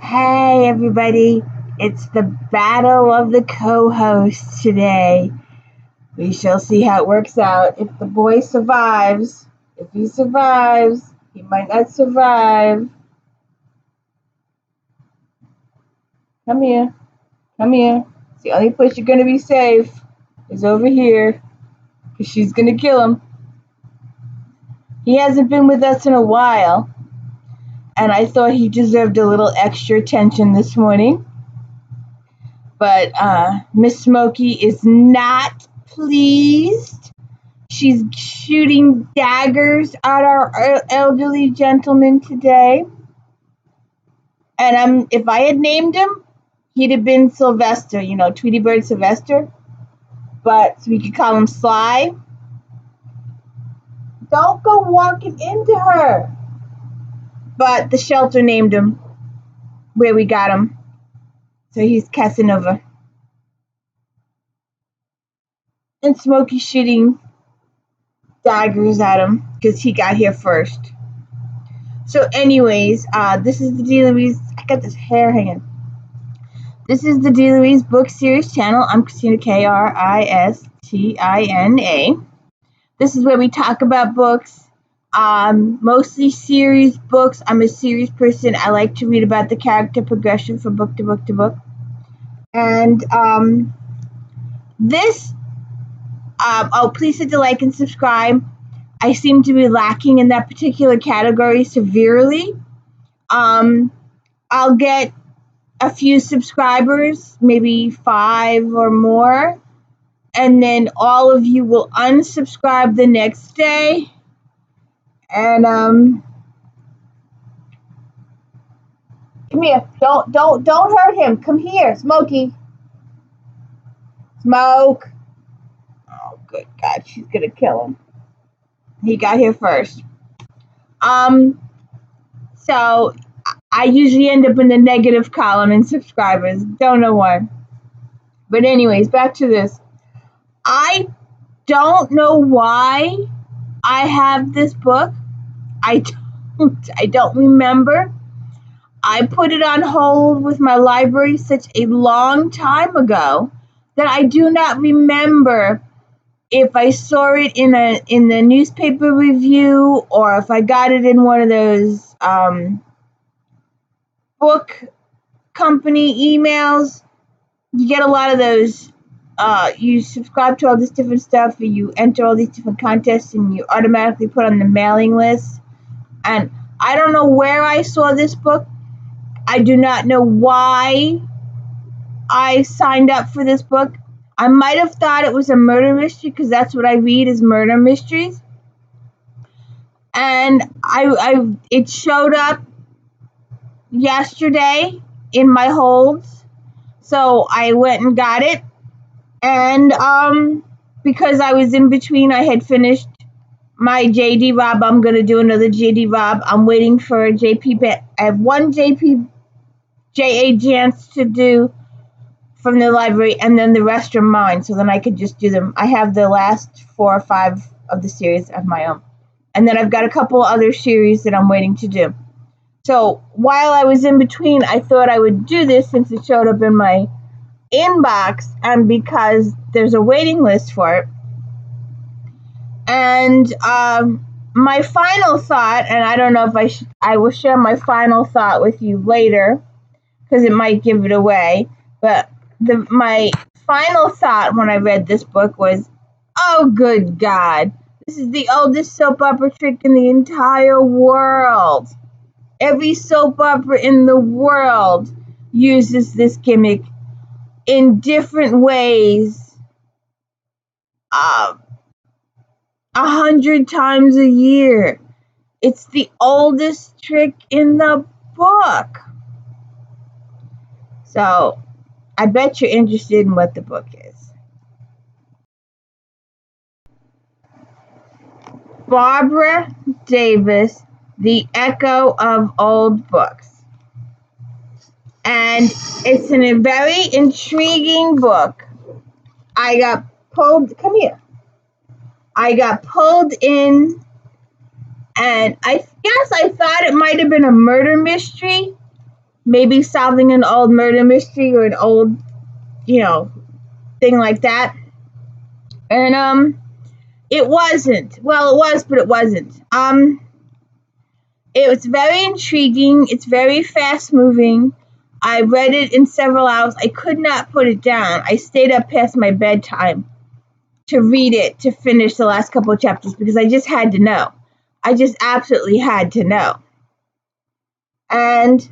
Hey everybody, it's the battle of the co-hosts today. We shall see how it works out. If the boy survives, if he survives, he might not survive. Come here, come here. It's the only place you're gonna be safe is over here, because she's gonna kill him. He hasn't been with us in a while, and I thought he deserved a little extra attention this morning. But Miss Smokey is not pleased. She's shooting daggers at our elderly gentleman today. And if I had named him, he'd have been Sylvester, Tweety Bird Sylvester. But so we could call him Sly. Don't go walking into her. But the shelter named him where we got him. So he's Casanova. And Smokey's shooting daggers at him because he got here first. So anyways, this is the D. Louise. I got this hair hanging. This is the D. Louise Book Series channel. I'm Christina, Kristina. This is where we talk about books, mostly series books. I'm a series person. I like to read about the character progression from book to book to book. And please hit the like and subscribe. I seem to be lacking in that particular category severely. I'll get a few subscribers, maybe 5 or more, and then all of you will unsubscribe the next day. And come here. Don't hurt him. Come here, Smokey. Smoke. Oh, good God, she's gonna kill him. He got here first. So I usually end up in the negative column in subscribers. Don't know why. But anyways, back to this. I don't know why I have this book. I don't remember. I put it on hold with my library such a long time ago that I do not remember if I saw it in the newspaper review or if I got it in one of those book company emails. You get a lot of those. You subscribe to all this different stuff, and you enter all these different contests, and you automatically put on the mailing list. And I don't know where I saw this book. I do not know why I signed up for this book. I might have thought it was a murder mystery because that's what I read is murder mysteries. And it showed up yesterday in my holds. So I went and got it. And because I was in between, I had finished my JD Robb. I'm going to do another JD Robb. I'm waiting for JP. I have one J.A. Jance to do from the library, and then the rest are mine, so then I could just do them. I have the last 4 or 5 of the series of my own. And then I've got a couple other series that I'm waiting to do. So while I was in between, I thought I would do this since it showed up in my inbox and because there's a waiting list for it. And my final thought, and I don't know if I will share my final thought with you later because it might give it away, but my final thought when I read this book was, oh, good God, this is the oldest soap opera trick in the entire world. Every soap opera in the world uses this gimmick in different ways 100 times a year. It's the oldest trick in the book. So I bet you're interested in what the book is. Barbara Davis, The Echo of Old Books. And it's a very intriguing book. I got pulled in, and I guess I thought it might have been a murder mystery maybe solving an old murder mystery or an old, thing like that. And it wasn't. Well, it was, but it wasn't. It was very intriguing. It's very fast moving. I read it in several hours. I could not put it down. I stayed up past my bedtime to read it, to finish the last couple of chapters, because I just had to know. I just absolutely had to know. And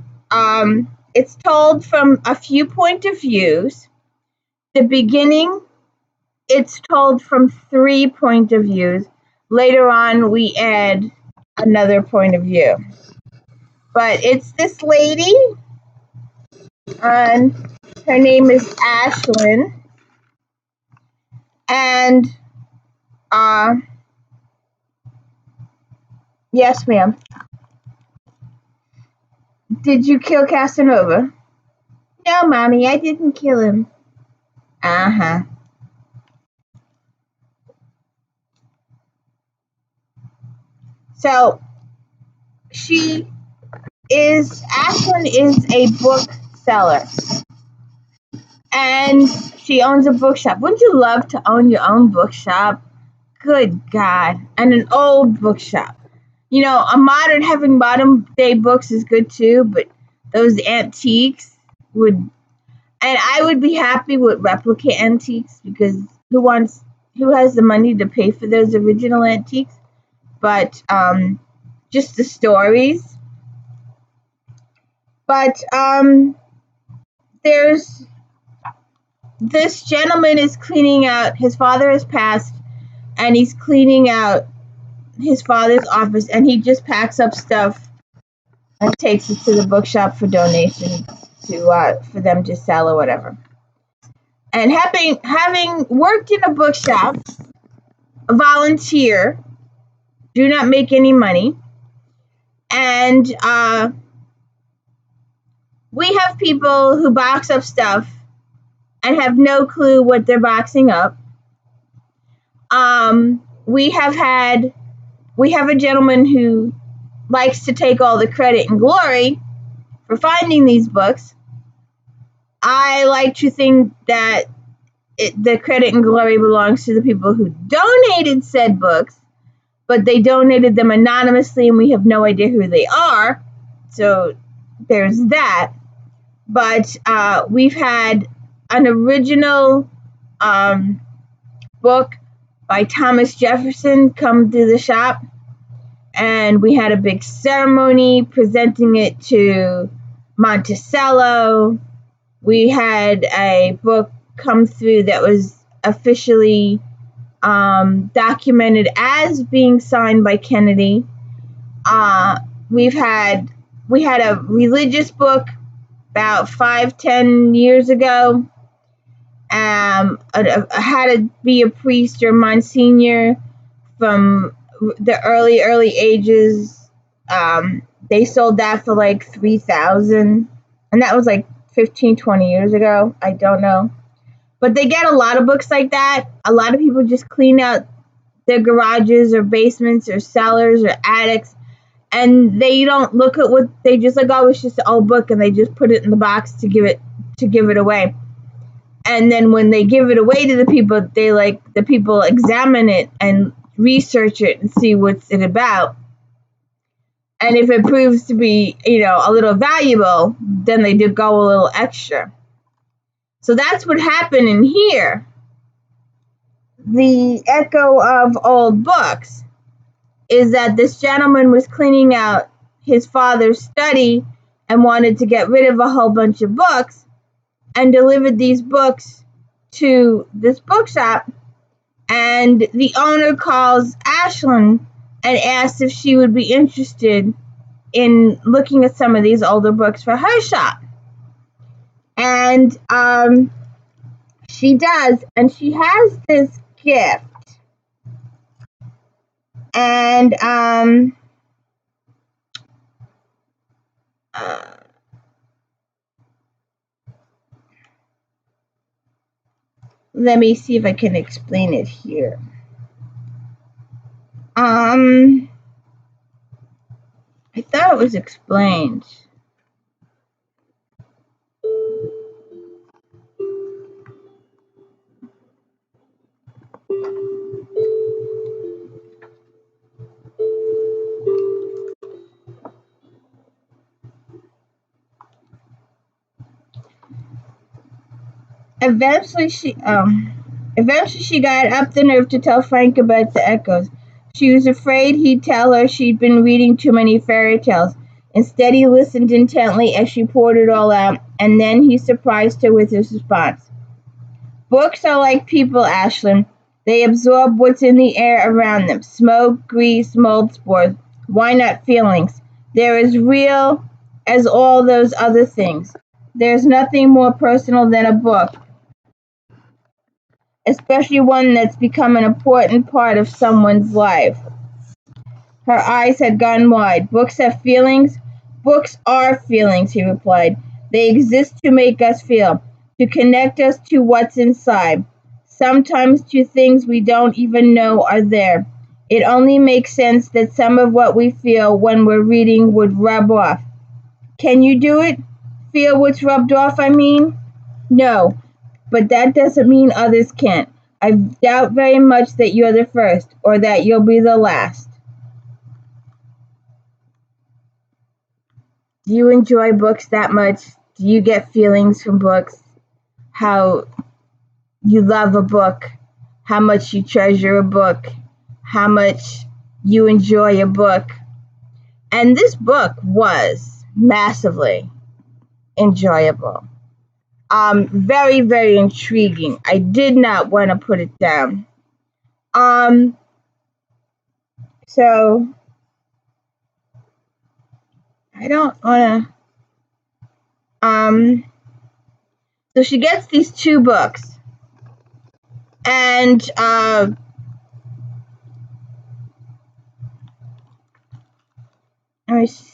it's told from a few point of views. The beginning, it's told from 3 point of views. Later on, we add another point of view. But it's this lady, and her name is Ashlyn. And, yes, ma'am. Did you kill Casanova? No, Mommy, I didn't kill him. Uh-huh. So, Ashlyn is a bookseller. And she owns a bookshop. Wouldn't you love to own your own bookshop? Good God. And an old bookshop. Having modern day books is good too, but those antiques would, and I would be happy with replica antiques, because who has the money to pay for those original antiques? But just the stories. But there's this gentleman is cleaning out, his father has passed, and he's cleaning out his father's office, and he just packs up stuff and takes it to the bookshop for donation for them to sell or whatever. And having worked in a bookshop, a volunteer, do not make any money, and we have people who box up stuff and have no clue what they're boxing up. We have a gentleman who likes to take all the credit and glory for finding these books. I like to think that the credit and glory belongs to the people who donated said books, but they donated them anonymously and we have no idea who they are. So there's that. But we've had an original book by Thomas Jefferson come to the shop, and we had a big ceremony presenting it to Monticello. We had a book come through that was officially documented as being signed by Kennedy. We had a religious book about 5-10 years ago. How to be a priest or Monsignor from the early ages. They sold that for like $3,000, and that was like 15-20 years ago. I don't know, but they get a lot of books like that. A lot of people just clean out their garages or basements or cellars or attics, and they don't look at what they just like. Oh, it's just an old book, and they just put it in the box to give it away. And then when they give it away to the people examine it and research it and see what's it about. And if it proves to be, a little valuable, then they do go a little extra. So that's what happened in here. The echo of old books is that this gentleman was cleaning out his father's study and wanted to get rid of a whole bunch of books, and delivered these books to this bookshop, and the owner calls Ashlyn and asks if she would be interested in looking at some of these older books for her shop. And she does, and she has this gift. And let me see if I can explain it here. I thought it was explained. Eventually she got up the nerve to tell Frank about the echoes. She was afraid he'd tell her she'd been reading too many fairy tales. Instead, he listened intently as she poured it all out, and then he surprised her with his response. Books are like people, Ashlyn. They absorb what's in the air around them: smoke, grease, mold spores. Why not feelings? They're as real as all those other things. There's nothing more personal than a book, especially one that's become an important part of someone's life. Her eyes had gone wide. Books have feelings? Books are feelings, he replied. They exist to make us feel, to connect us to what's inside, sometimes to things we don't even know are there. It only makes sense that some of what we feel when we're reading would rub off. Can you do it? Feel what's rubbed off, I mean? No, but that doesn't mean others can't. I doubt very much that you're the first, or that you'll be the last. Do you enjoy books that much? Do you get feelings from books? How you love a book? How much you treasure a book? How much you enjoy a book? And this book was massively enjoyable. Very, very intriguing. I did not want to put it down. So I don't want to. So she gets these two books, and let me see.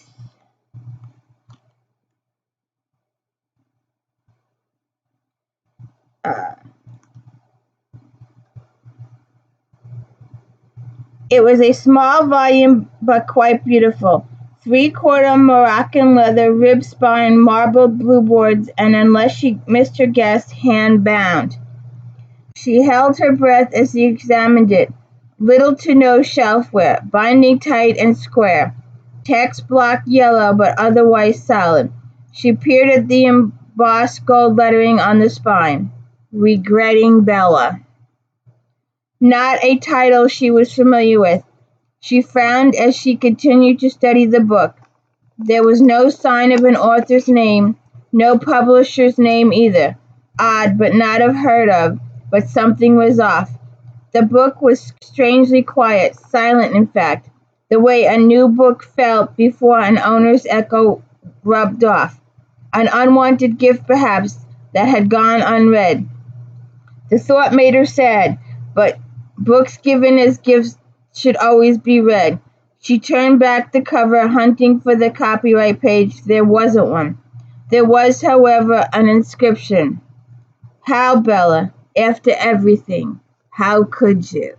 It was a small volume, but quite beautiful. 3/4 Moroccan leather, rib spine, marbled blue boards, and unless she missed her guess, hand bound. She held her breath as she examined it. Little to no shelfware, binding tight and square. Text block yellow, but otherwise solid. She peered at the embossed gold lettering on the spine. Regretting Bella. Not a title she was familiar with. She frowned as she continued to study the book. There was no sign of an author's name, no publisher's name either. Odd, but not heard of, but something was off. The book was strangely quiet, silent in fact, the way a new book felt before an owner's echo rubbed off. An unwanted gift, perhaps, that had gone unread. The thought made her sad, but books given as gifts should always be read. She turned back the cover, hunting for the copyright page. There wasn't one. There was, however, an inscription. How, Bella, after everything, how could you?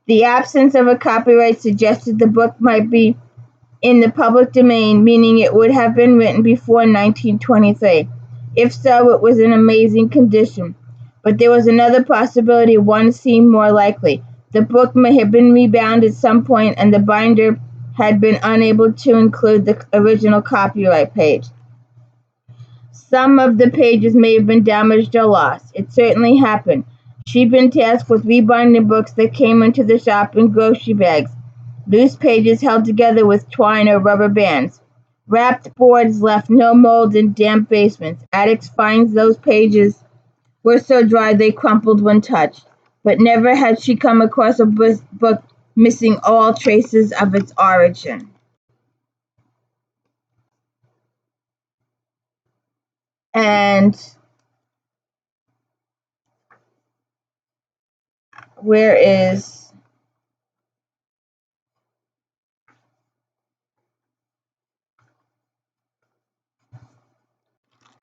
The absence of a copyright suggested the book might be in the public domain, meaning it would have been written before 1923. If so, it was in amazing condition. But there was another possibility, one seemed more likely. The book may have been rebound at some point, and the binder had been unable to include the original copyright page. Some of the pages may have been damaged or lost. It certainly happened. She'd been tasked with rebinding books that came into the shop in grocery bags, loose pages held together with twine or rubber bands. Wrapped boards left no mold in damp basements. Addicts find those pages were so dry they crumpled when touched. But never had she come across a book missing all traces of its origin. And where is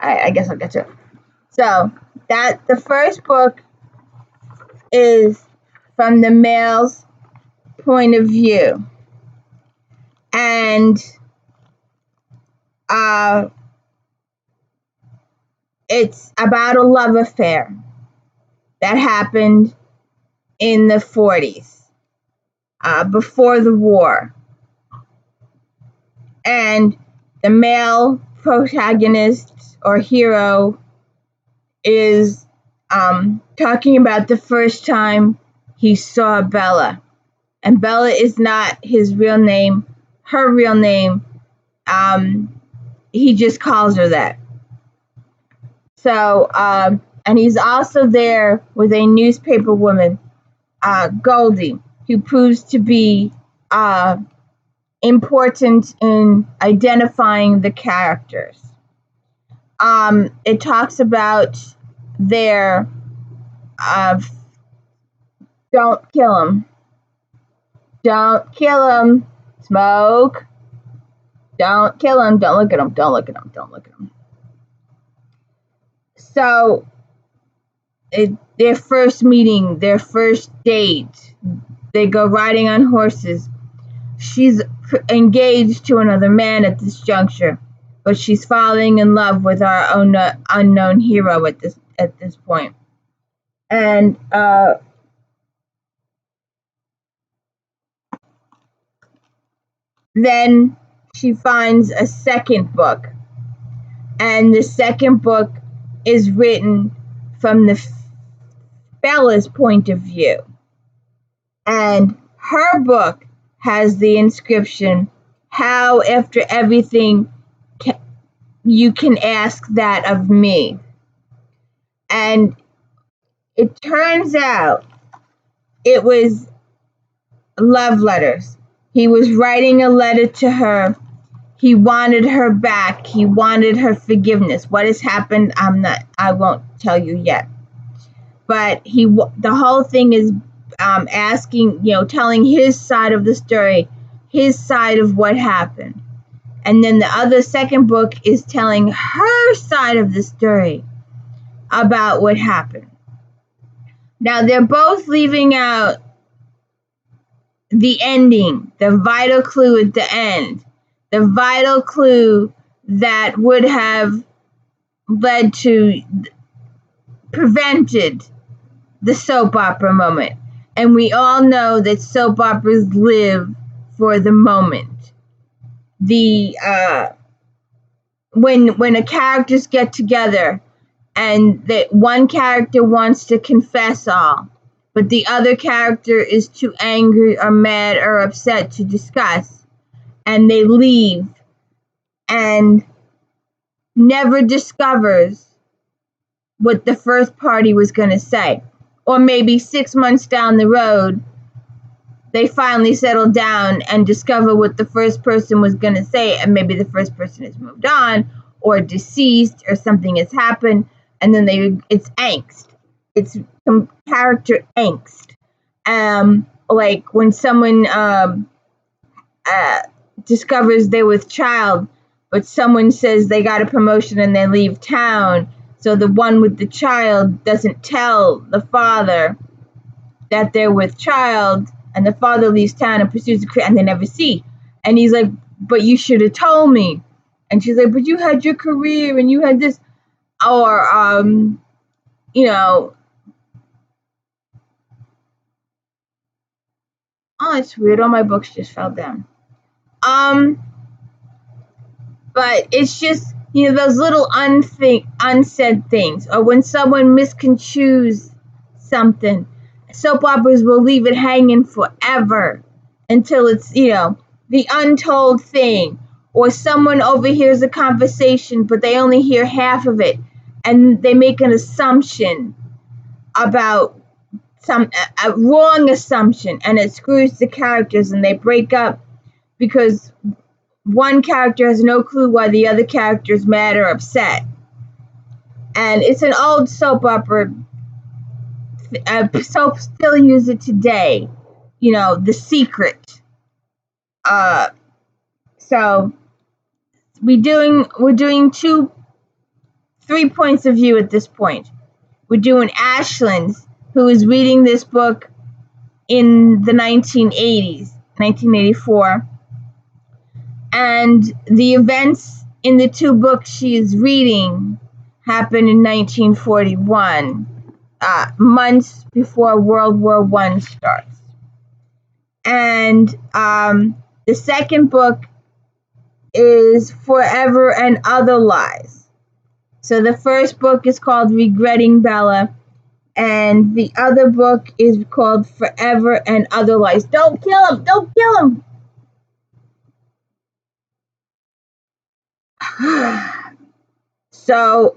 I guess I'll get to it. So that the first book is from the male's point of view. And it's about a love affair that happened in the 40s, before the war. And the male protagonist or hero is talking about the first time he saw Bella. And Bella is not his real name, her real name. He just calls her that. So, and he's also there with a newspaper woman, Goldie, who proves to be important in identifying the characters. It talks about their don't kill him. Don't kill him. Smoke. Don't kill him. Don't look at him. Don't look at him. Don't look at him. So, their first meeting, their first date, they go riding on horses. She's engaged to another man at this juncture, but she's falling in love with our own unknown hero at this point. And then she finds a second book, and the second book is written from the Bella's point of view, and her book has the inscription, "How after everything you can ask that of me." And it turns out it was love letters. He was writing a letter to her. He wanted her back. He wanted her forgiveness. What has happened, I won't tell you yet. But the whole thing is asking, telling his side of the story, his side of what happened. And then the second book is telling her side of the story about what happened. Now, they're both leaving out the ending, the vital clue at the end, the vital clue that would have prevented the soap opera moment. And we all know that soap operas live for the moment. When a characters get together and that one character wants to confess all, but the other character is too angry or mad or upset to discuss, and they leave and never discovers what the first party was going to say. Or maybe 6 months down the road, they finally settle down and discover what the first person was going to say, and maybe the first person has moved on or deceased or something has happened, and then it's angst. It's some character angst. Like when someone discovers they're with child, but someone says they got a promotion and they leave town, so the one with the child doesn't tell the father that they're with child, and the father leaves town and pursues a career, and they never see. And he's like, but you should have told me. And she's like, but you had your career and you had this. Or, oh, it's weird. All my books just fell down. But it's just, those little unsaid things. Or when someone misconstrues something, soap operas will leave it hanging forever until it's, the untold thing. Or someone overhears a conversation, but they only hear half of it. And they make an assumption about a wrong assumption, and it screws the characters, and they break up because one character has no clue why the other character is mad or upset. And it's an old soap opera. Soap still use it today. The Secret. So we're doing 3 points of view at this point. We're doing Ashland's, who is reading this book in the 1980s, 1984. And the events in the two books she is reading happened in 1941, months before World War I starts. And the second book is Forever and Other Lies. So the first book is called Regretting Bella, and the other book is called Forever and Other Lies. Don't kill him! Don't kill him! So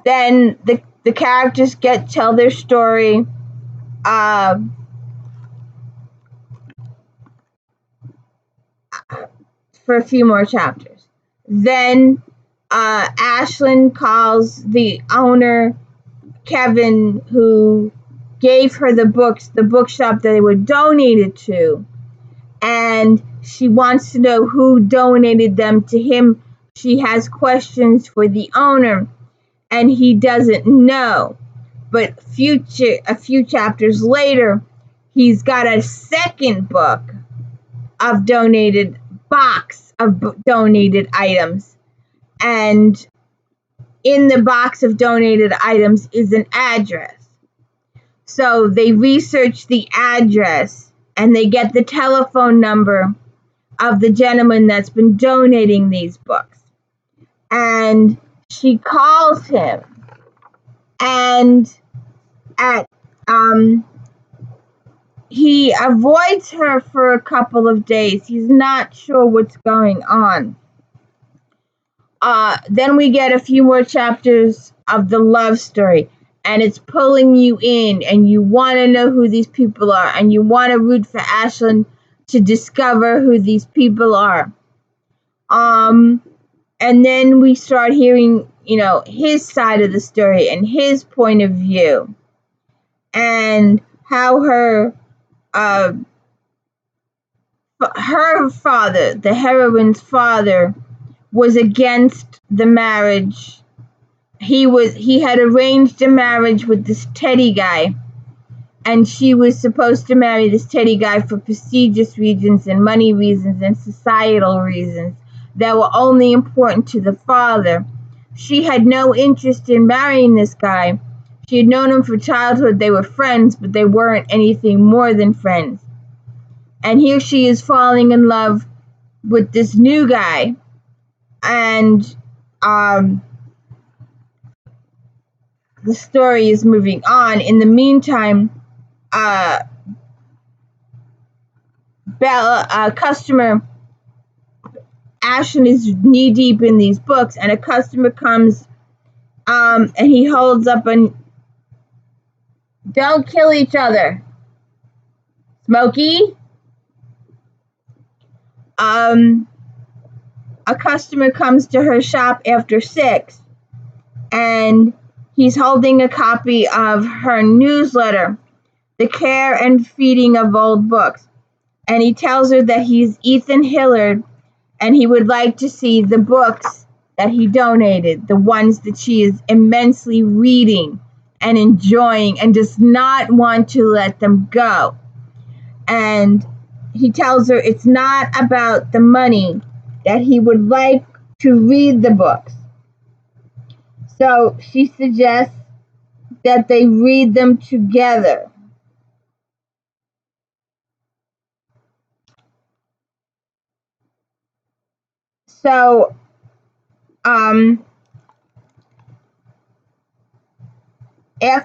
then the characters tell their story. For a few more chapters. Then Ashlyn calls the owner, Kevin, who gave her the books, the bookshop that they were donated to, and she wants to know who donated them to him. She has questions for the owner, and he doesn't know. But a few chapters later, he's got a second box of donated items, and in the box of donated items is an address. So they research the address and they get the telephone number of the gentleman that's been donating these books, and she calls him, and he avoids her for a couple of days. He's not sure what's going on. Then we get a few more chapters of the love story, and it's pulling you in, and you want to know who these people are, and you want to root for Ashlyn to discover who these people are. And then we start hearing, his side of the story and his point of view, and how her father, the heroine's father, was against the marriage. He had arranged a marriage with this Teddy guy, and she was supposed to marry this Teddy guy for prestigious reasons and money reasons and societal reasons that were only important to the father. She had no interest in marrying this guy. She had known him for childhood. They were friends, but they weren't anything more than friends. And here she is falling in love with this new guy, and the story is moving on. In the meantime, customer Ashlyn is knee deep in these books, and a customer comes, and he holds up don't kill each other, Smokey. A customer comes to her shop after 6, and he's holding a copy of her newsletter, The Care and Feeding of Old Books, and he tells her that he's Ethan Hillard, and he would like to see the books that he donated, the ones that she is immensely reading and enjoying and does not want to let them go. And he tells her it's not about the money, that he would like to read the books. So she suggests that they read them together. So, after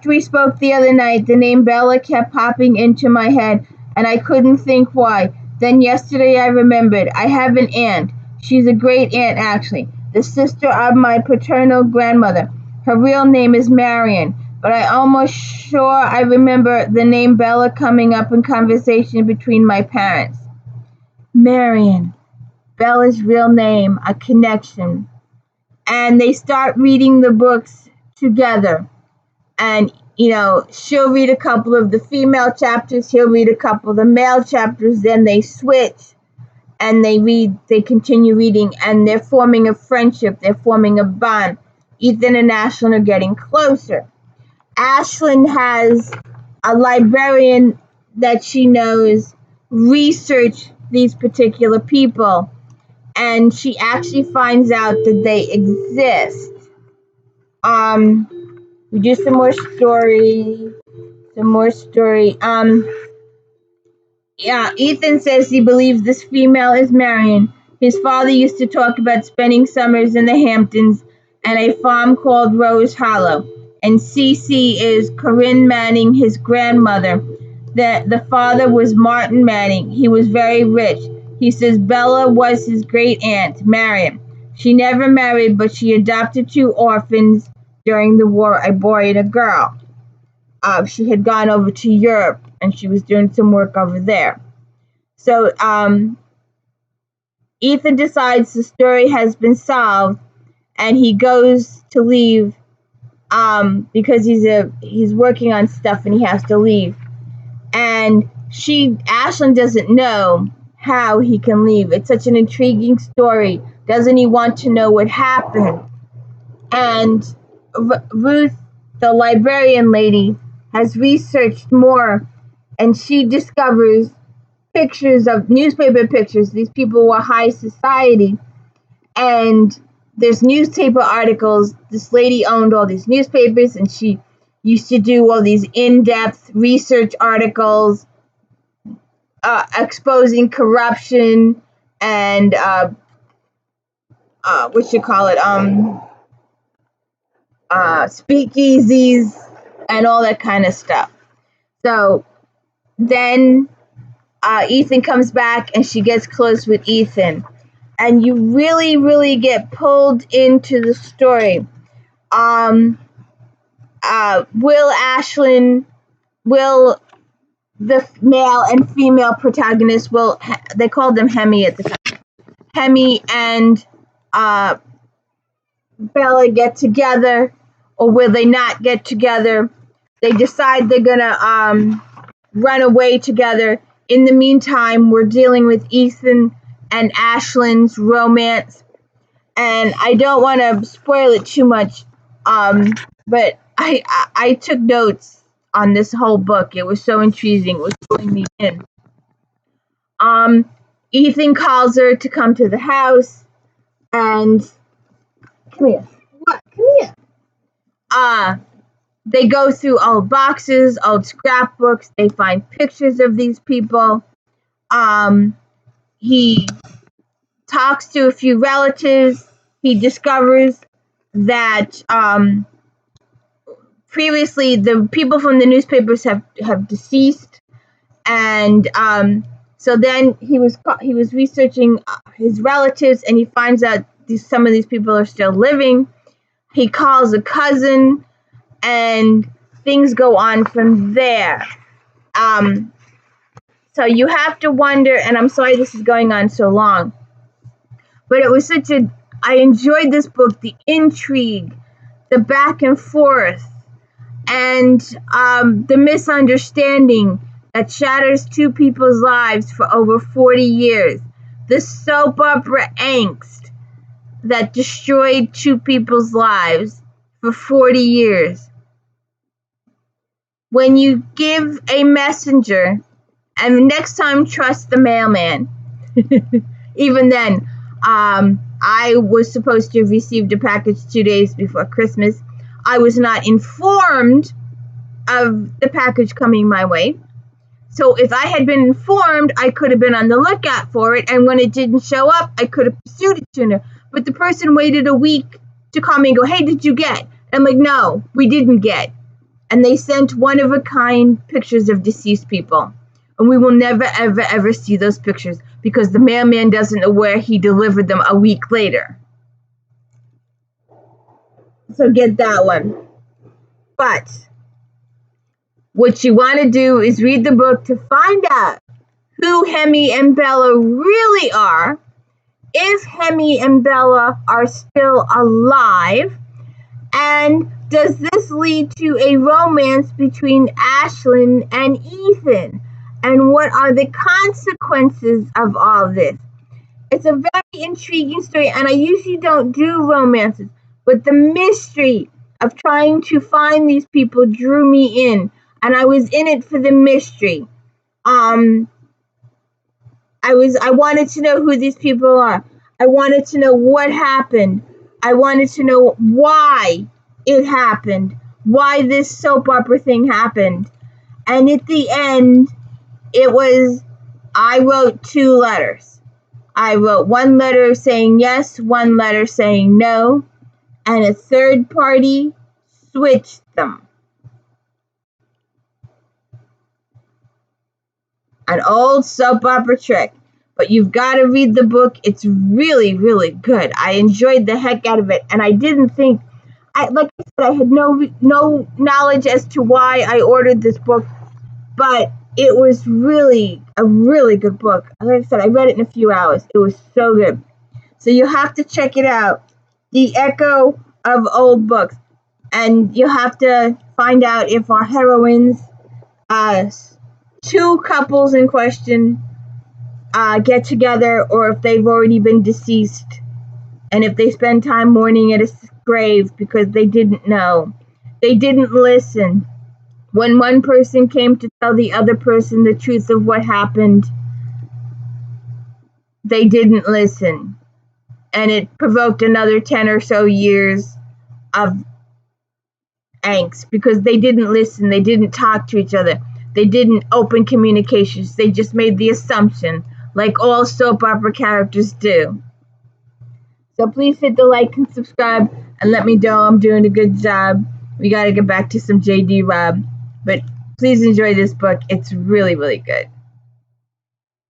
we spoke the other night, the name Bella kept popping into my head, and I couldn't think why. Then yesterday I remembered. I have an aunt. She's a great aunt, actually, the sister of my paternal grandmother. Her real name is Marion, but I'm almost sure I remember the name Bella coming up in conversation between my parents. Marion, Bella's real name, a connection. And they start reading the books together. And, she'll read a couple of the female chapters, he'll read a couple of the male chapters, then they switch and they continue reading, and they're forming a friendship, they're forming a bond. Ethan and Ashlyn are getting closer. Ashlyn has a librarian that she knows research these particular people, and she actually finds out that they exist. We do some more story. Yeah, Ethan says he believes this female is Marion. His father used to talk about spending summers in the Hamptons and a farm called Rose Hollow. And Cece is Corinne Manning, his grandmother. The father was Martin Manning. He was very rich. He says Bella was his great aunt, Marion. She never married, but she adopted 2 orphans during the war, a boy and a girl. She had gone over to Europe and she was doing some work over there. So Ethan decides the story has been solved, and he goes to leave because he's working on stuff and he has to leave. And Ashlyn doesn't know how he can leave. It's such an intriguing story. Doesn't he want to know what happened? And Ruth, the librarian lady, has researched more, and she discovers pictures of newspaper pictures. These people were high society, and there's newspaper articles. This lady owned all these newspapers, and she used to do all these in-depth research articles exposing corruption and speakeasies and all that kind of stuff. So then Ethan comes back and she gets close with Ethan, and you really, really get pulled into the story. The male and female protagonists, they called them Hemi at the time. Hemi and Bella get together, or will they not get together? They decide they're gonna run away together. In the meantime, we're dealing with Ethan and Ashlyn's romance, and I don't want to spoil it too much, but I took notes on this whole book. It was so intriguing. It was pulling me in. Ethan calls her to come to the house, and come here. What? Come here. They go through old boxes, old scrapbooks. They find pictures of these people. He talks to a few relatives. He discovers that previously the people from the newspapers have deceased, and so then he was researching his relatives, and he finds out some of these people are still living. He calls a cousin, and things go on from there. So you have to wonder, and I'm sorry this is going on so long, but it was I enjoyed this book, the intrigue, the back and forth, and the misunderstanding that shatters 2 people's lives for over 40 years. The soap opera angst that destroyed 2 people's lives for 40 years. When you give a messenger, and next time trust the mailman. Even then, I was supposed to have received a package 2 days before Christmas. I was not informed of the package coming my way. So if I had been informed, I could have been on the lookout for it, and when it didn't show up, I could have pursued it sooner. But the person waited a week to call me and go, "Hey, did you get?" I'm like, "No, we didn't get." And they sent one-of-a-kind pictures of deceased people. And we will never, ever, ever see those pictures because the mailman doesn't know where he delivered them a week later. So get that one. But what you want to do is read the book to find out who Hemi and Bella really are, if Hemi and Bella are still alive, and does this lead to a romance between Ashlyn and Ethan? And what are the consequences of all this? It's a very intriguing story, and I usually don't do romances, but the mystery of trying to find these people drew me in, and I was in it for the mystery. I wanted to know who these people are. I wanted to know what happened. I wanted to know why it happened, why this soap opera thing happened. And at the end, I wrote 2 letters. I wrote one letter saying yes, one letter saying no, and a third party switched them. An old soap opera trick. But you've got to read the book. It's really, really good. I enjoyed the heck out of it, and I didn't think, like I said, I had no knowledge as to why I ordered this book, but it was really a really good book. Like I said, I read it in a few hours. It was so good. So you have to check it out. The Echo of Old Books, and you have to find out if our heroines, two couples in question, get together, or if they've already been deceased, and if they spend time mourning at a grave because they didn't know. They didn't listen. When one person came to tell the other person the truth of what happened, they didn't listen. And it provoked another 10 or so years of angst because they didn't listen. They didn't talk to each other. They didn't open communications. They just made the assumption, like all soap opera characters do. So please hit the like and subscribe and let me know I'm doing a good job. We got to get back to some JD Robb. But please enjoy this book. It's really, really good.